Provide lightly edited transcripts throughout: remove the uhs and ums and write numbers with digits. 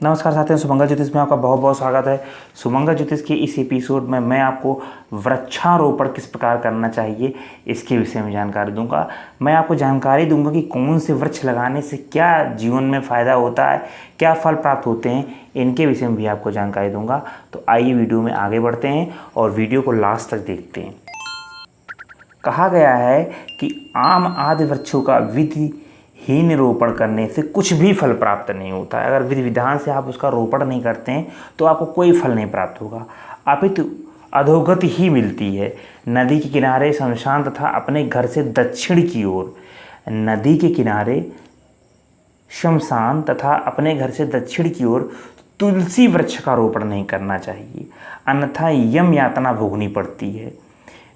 नमस्कार साथियों, सुमंगल ज्योतिष में आपका बहुत बहुत स्वागत है। सुमंगल ज्योतिष के इस एपिसोड में मैं आपको वृक्षारोपण किस प्रकार करना चाहिए इसके विषय में जानकारी दूंगा। मैं आपको जानकारी दूंगा कि कौन से वृक्ष लगाने से क्या जीवन में फ़ायदा होता है, क्या फल प्राप्त होते हैं, इनके विषय में भी आपको जानकारी दूंगा। तो आइए वीडियो में आगे बढ़ते हैं और वीडियो को लास्ट तक देखते हैं। कहा गया है कि आम आदि वृक्षों का विधिहीन रोपण करने से कुछ भी फल प्राप्त नहीं होता है। अगर विधि विधान से आप उसका रोपण नहीं करते हैं तो आपको कोई फल नहीं प्राप्त होगा, अपितु अधोगति ही मिलती है। नदी के किनारे शमशान तथा अपने घर से दक्षिण की ओर, नदी के किनारे शमशान तथा अपने घर से दक्षिण की ओर तुलसी वृक्ष का रोपण नहीं करना चाहिए, अन्यथा यम यातना भोगनी पड़ती है।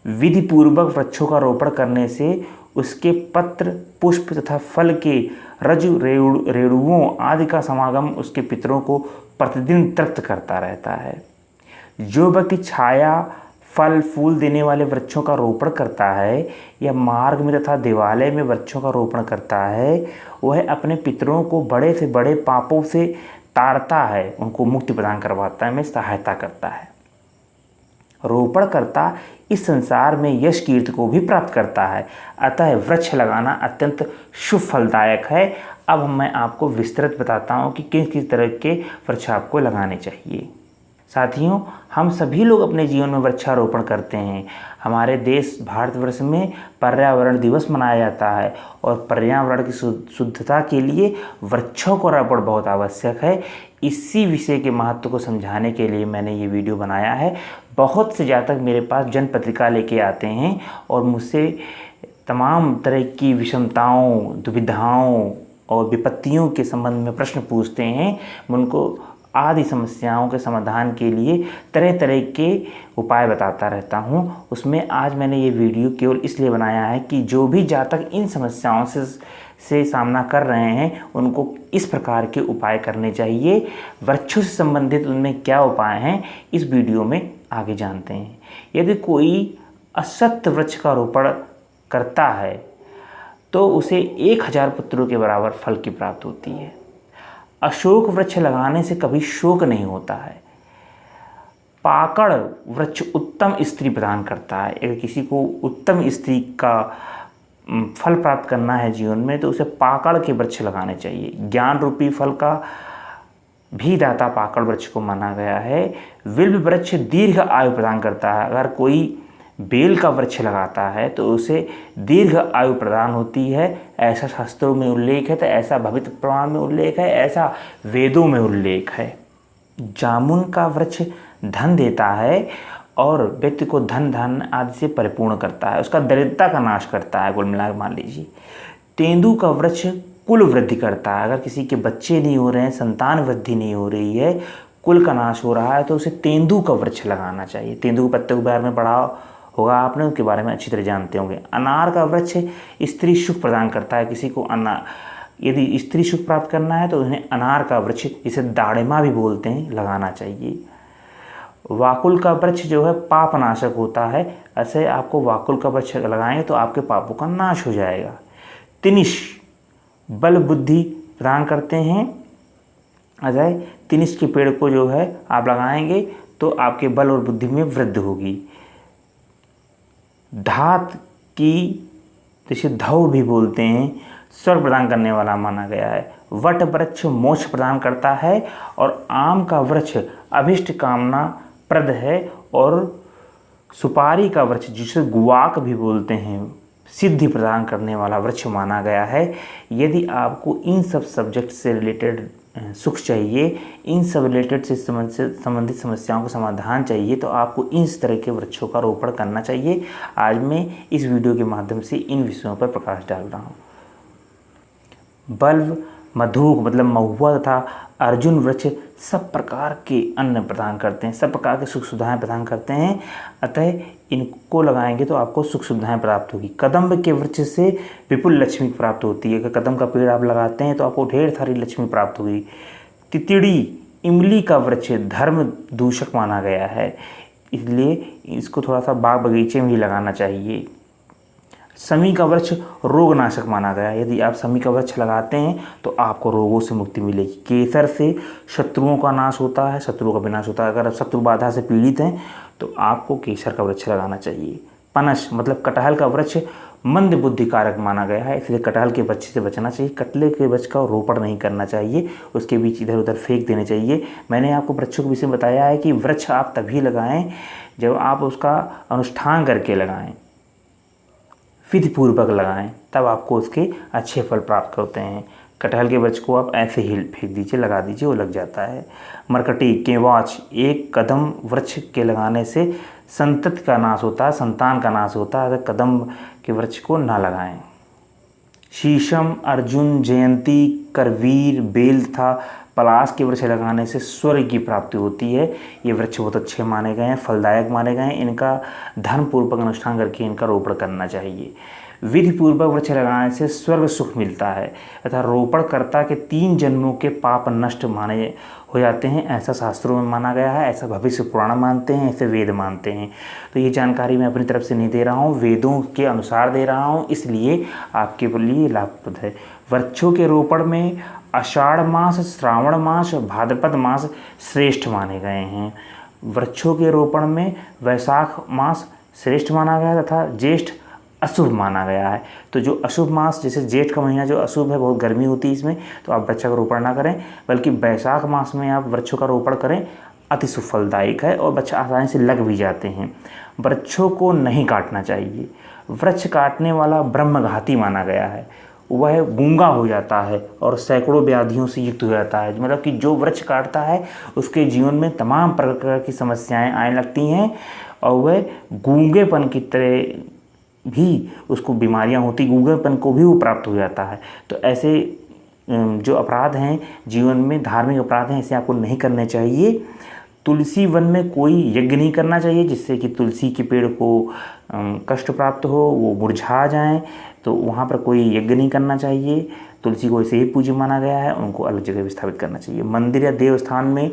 विधि पूर्वक वृक्षों का रोपण करने से उसके पत्र, पुष्प तथा फल के रजु रेणुओं आदि का समागम उसके पितरों को प्रतिदिन तृप्त करता रहता है। जो व्यक्ति छाया, फल फूल देने वाले वृक्षों का रोपण करता है या मार्ग में तथा देवालय में वृक्षों का रोपण करता है, वह अपने पितरों को बड़े से बड़े पापों से तारता है, उनको मुक्ति प्रदान करवाता है, में सहायता करता है। रोपण करता इस संसार में यश कीर्ति को भी प्राप्त करता है, अतः वृक्ष लगाना अत्यंत शुभ फलदायक है। अब मैं आपको विस्तृत बताता हूँ कि किस किस तरह के वृक्ष आपको लगाने चाहिए। साथियों, हम सभी लोग अपने जीवन में वृक्षारोपण करते हैं। हमारे देश भारतवर्ष में पर्यावरण दिवस मनाया जाता है और पर्यावरण की शुद्धता के लिए वृक्षों का रोपण बहुत आवश्यक है। इसी विषय के महत्व को समझाने के लिए मैंने ये वीडियो बनाया है। बहुत से जातक मेरे पास जन पत्रिका लेके आते हैं और मुझसे तमाम तरह की विषमताओं, दुविधाओं और विपत्तियों के संबंध में प्रश्न पूछते हैं। मैं उनको आदि समस्याओं के समाधान के लिए तरह तरह के उपाय बताता रहता हूँ। उसमें आज मैंने ये वीडियो केवल इसलिए बनाया है कि जो भी जातक इन समस्याओं से सामना कर रहे हैं उनको इस प्रकार के उपाय करने चाहिए। वृक्षों से संबंधित उनमें क्या उपाय हैं, इस वीडियो में आगे जानते हैं। यदि कोई असत्य वृक्ष का रोपण करता है तो उसे 1000 पुत्रों के बराबर फल की प्राप्ति होती है। अशोक वृक्ष लगाने से कभी शोक नहीं होता है। पाकड़ वृक्ष उत्तम स्त्री प्रदान करता है। अगर किसी को उत्तम स्त्री का फल प्राप्त करना है जीवन में तो उसे पाकड़ के वृक्ष लगाने चाहिए। ज्ञान रूपी फल का भी दाता पाकड़ वृक्ष को माना गया है। विल्व वृक्ष दीर्घ आयु प्रदान करता है। अगर कोई बेल का वृक्ष लगाता है तो उसे दीर्घ आयु प्रदान होती है, ऐसा शास्त्रों में उल्लेख है, तो ऐसा भविष्य प्रमाण में उल्लेख है, ऐसा वेदों में उल्लेख है। जामुन का वृक्ष धन देता है और व्यक्ति को धन धान्य आदि से परिपूर्ण करता है, उसका दरिद्रता का नाश करता है। कुल मिलाकर मान लीजिए तेंदू का वृक्ष कुल वृद्धि करता है। अगर किसी के बच्चे नहीं हो रहे हैं, संतान वृद्धि नहीं हो रही है, कुल का नाश हो रहा है, तो उसे तेंदू का वृक्ष लगाना चाहिए। तेंदू के पत्ते के बारे में पढ़ा होगा आपने, उनके बारे में अच्छी तरह जानते होंगे। अनार का वृक्ष स्त्री सुख प्रदान करता है। किसी को यदि स्त्री सुख प्राप्त करना है तो उन्हें अनार का वृक्ष, जिसे दाड़िमा भी बोलते हैं, लगाना चाहिए। वाकुल का वृक्ष जो है पापनाशक होता है, ऐसे आपको वाकुल का वृक्ष लगाएंगे तो आपके पापों का नाश हो जाएगा। तिनिश बल बुद्धि प्रदान करते हैं। अजय तिनिश के पेड़ को जो है आप लगाएंगे तो आपके बल और बुद्धि में वृद्धि होगी। धात की, जिसे धौ भी बोलते हैं, स्वर्ग प्रदान करने वाला माना गया है। वट वृक्ष मोक्ष प्रदान करता है और आम का वृक्ष अभिष्ट कामना प्रद है। और सुपारी का वृक्ष, जिसे गुआक भी बोलते हैं, सिद्धि प्रदान करने वाला वृक्ष माना गया है। यदि आपको इन सब सब्जेक्ट से रिलेटेड सुख चाहिए, इन सब रिलेटेड से संबंधित समस्याओं का समाधान चाहिए, तो आपको इस तरह के वृक्षों का रोपण करना चाहिए। आज मैं इस वीडियो के माध्यम से इन विषयों पर प्रकाश डाल रहा हूँ। बल्व, मधुक मतलब महुआ तथा अर्जुन वृक्ष सब प्रकार के अन्न प्रदान करते हैं, सब प्रकार के सुख सुविधाएँ प्रदान करते हैं, अतः इनको लगाएंगे तो आपको सुख सुविधाएँ प्राप्त होगी। कदम्ब के वृक्ष से विपुल लक्ष्मी प्राप्त होती है। अगर कदम का पेड़ आप लगाते हैं तो आपको ढेर सारी लक्ष्मी प्राप्त होगी। तितड़ी, इमली का वृक्ष धर्म दूषक माना गया है, इसलिए इसको थोड़ा सा बाग बगीचे में ही लगाना चाहिए। शमी का वृक्ष रोगनाशक माना गया है। यदि आप शमी का वृक्ष लगाते हैं तो आपको रोगों से मुक्ति मिलेगी। केसर से शत्रुओं का नाश होता है, शत्रुओं का विनाश होता है। अगर आप शत्रु बाधा से पीड़ित हैं तो आपको केसर का वृक्ष लगाना चाहिए। पनस मतलब कटहल का वृक्ष मंद बुद्धिकारक माना गया है, इसलिए कटहल के वृक्ष से बचना चाहिए। कटहल के वृक्ष का रोपण नहीं करना चाहिए, उसके बीच इधर उधर फेंक देने चाहिए। मैंने आपको वृक्षों के विषय में बताया है कि वृक्ष आप तभी लगाएं जब आप उसका अनुष्ठान करके लगाएं, विधिपूर्वक लगाएं, तब आपको उसके अच्छे फल प्राप्त होते हैं। कटहल के वृक्ष को आप ऐसे ही फेंक दीजिए, लगा दीजिए, वो लग जाता है। मरकटी केवाच एक कदम वृक्ष के लगाने से संतति का नाश होता है, संतान का नाश होता है। कदम के वृक्ष को ना लगाएं। शीशम, अर्जुन, जयंती, करवीर, बेल तथा पलाश के वृक्ष लगाने से स्वर्ग की प्राप्ति होती है। ये वृक्ष बहुत अच्छे माने गए हैं, फलदायक माने गए हैं। इनका धर्मपूर्वक अनुष्ठान करके इनका रोपण करना चाहिए। विधिपूर्वक वृक्ष लगाने से स्वर्ग सुख मिलता है तथा रोपणकर्ता के 3 जन्मों के पाप नष्ट माने हो जाते हैं, ऐसा शास्त्रों में माना गया है, ऐसा भविष्य पुराण मानते हैं, ऐसे वेद मानते हैं। तो ये जानकारी मैं अपनी तरफ से नहीं दे रहा हूँ, वेदों के अनुसार दे रहा हूँ, इसलिए आपके लिए लाभप्रद है। वृक्षों के रोपण में आषाढ़ मास, श्रावण मास, भाद्रपद मास श्रेष्ठ माने गए हैं। वृक्षों के रोपण में वैशाख मास श्रेष्ठ माना गया तथा ज्येष्ठ अशुभ माना गया है। तो जो अशुभ मास, जैसे जेठ का महीना जो अशुभ है, बहुत गर्मी होती है इसमें, तो आप वृक्ष का रोपण ना करें, बल्कि वैशाख मास में आप वृक्षों का रोपण करें, अति सुफलदायक है और वृक्ष आसानी से लग भी जाते हैं। वृक्षों को नहीं काटना चाहिए। वृक्ष काटने वाला ब्रह्मघाती माना गया है, वह गूंगा हो जाता है और सैकड़ों व्याधियों से युक्त हो जाता है। मतलब कि जो वृक्ष काटता है उसके जीवन में तमाम प्रकार की समस्याएं आने लगती हैं और वह गूंगेपन की तरह भी उसको बीमारियां होती, गूंगेपन को भी वो प्राप्त हो जाता है। तो ऐसे जो अपराध हैं जीवन में, धार्मिक अपराध हैं, इसे आपको नहीं करने चाहिए। तुलसी वन में कोई यज्ञ नहीं करना चाहिए जिससे कि तुलसी के पेड़ को कष्ट प्राप्त हो, वो मुरझा जाएं, तो वहाँ पर कोई यज्ञ नहीं करना चाहिए। तुलसी को ऐसे ही पूज्य माना गया है, उनको अलग जगह विस्थापित करना चाहिए। मंदिर या देवस्थान में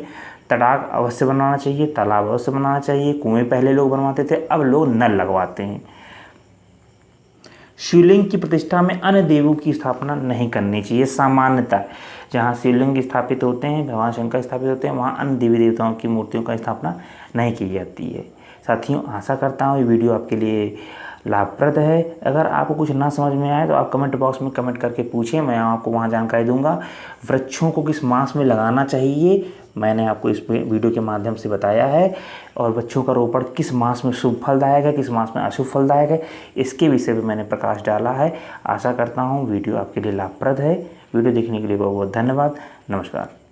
तड़ाक अवश्य बनाना चाहिए, तालाब अवश्य बनाना चाहिए। कुएँ पहले लोग बनवाते थे, अब लोग नल लगवाते हैं। शिवलिंग की प्रतिष्ठा में अन्य देवों की स्थापना नहीं करनी चाहिए। सामान्यतः जहाँ शिवलिंग स्थापित होते हैं, भगवान शंकर स्थापित होते हैं, वहाँ अन्य देवी देवताओं की मूर्तियों का स्थापना नहीं की जाती है। साथियों, आशा करता हूँ ये वीडियो आपके लिए लाभप्रद है। अगर आपको कुछ ना समझ में आए तो आप कमेंट बॉक्स में कमेंट करके पूछें, मैं आपको वहाँ जानकारी दूंगा। वृक्षों को किस मास में लगाना चाहिए मैंने आपको इस वीडियो के माध्यम से बताया है, और वृक्षों का रोपण किस मास में शुभ फलदायक है, किस मास में अशुभ फलदायक है, इसके विषय पर मैंने प्रकाश डाला है। आशा करता हूँ वीडियो आपके लिए लाभप्रद है। वीडियो देखने के लिए बहुत बहुत धन्यवाद। नमस्कार।